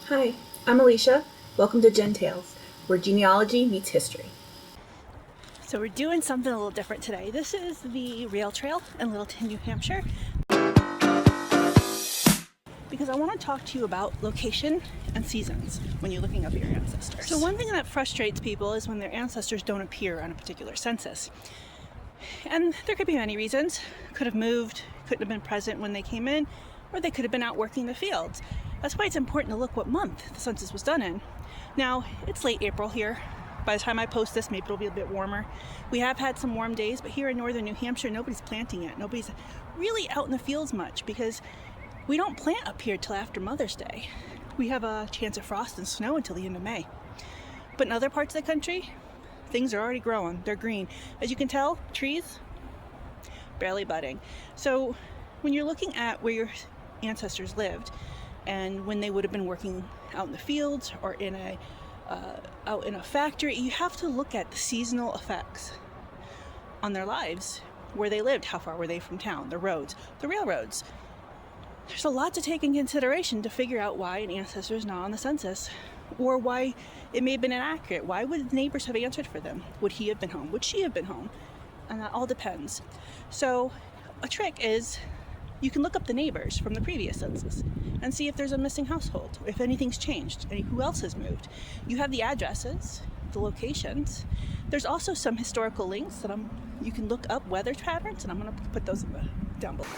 Hi, I'm Alicia. Welcome to Gen Tales, where genealogy meets history. So we're doing something a little different today. This is the rail trail in Littleton, New Hampshire, because I want to talk to you about location and seasons when you're looking up your ancestors. So one thing that frustrates people is when their ancestors don't appear on a particular census. And there could be many reasons. Could have moved, couldn't have been present when they came in, or they could have been out working the fields. That's why it's important to look what month the census was done in. Now, it's late April here. By the time I post this, maybe it'll be a bit warmer. We have had some warm days, but here in northern New Hampshire, nobody's planting yet. Nobody's really out in the fields much because we don't plant up here till after Mother's Day. We have a chance of frost and snow until the end of May. But in other parts of the country, things are already growing. They're green. As you can tell, trees, barely budding. So when you're looking at where your ancestors lived and when they would have been working out in the fields or out in a factory, you have to look at the seasonal effects on their lives, where they lived, how far were they from town, the roads, the railroads. There's a lot to take in consideration to figure out why an ancestor is not on the census, or why it may have been inaccurate. Why would the neighbors have answered for them? Would he have been home? Would she have been home? And that all depends. So a trick is you can look up the neighbors from the previous census and see if there's a missing household, if anything's changed, who else has moved. You have the addresses, the locations. There's also some historical links that you can look up weather patterns, and I'm going to put those down below.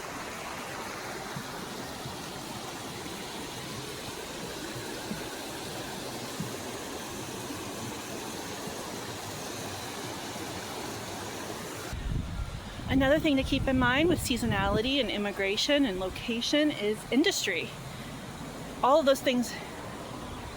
Another thing to keep in mind with seasonality and immigration and location is industry. All of those things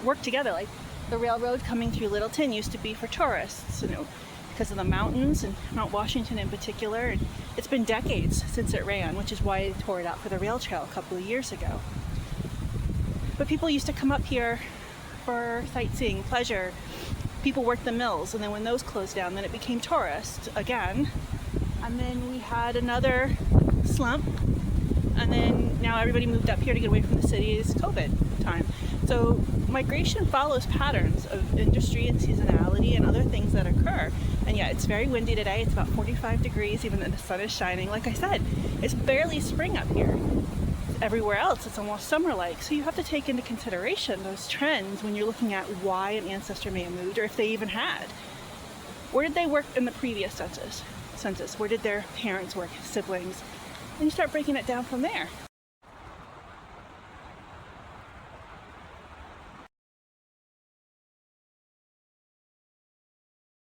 work together. Like the railroad coming through Littleton used to be for tourists, because of the mountains and Mount Washington in particular. And it's been decades since it ran, which is why they tore it out for the rail trail a couple of years ago. But people used to come up here for sightseeing, pleasure. People worked the mills, and then when those closed down, then it became tourist again. And then we had another slump, and then now everybody moved up here to get away from the city's COVID time. So migration follows patterns of industry and seasonality and other things that occur. And yeah, it's very windy today. It's about 45 degrees, even though the sun is shining. Like I said, it's barely spring up here. Everywhere else, it's almost summer-like. So you have to take into consideration those trends when you're looking at why an ancestor may have moved, or if they even had. Where did they work in the previous census? Where did their parents work, siblings? And you start breaking it down from there.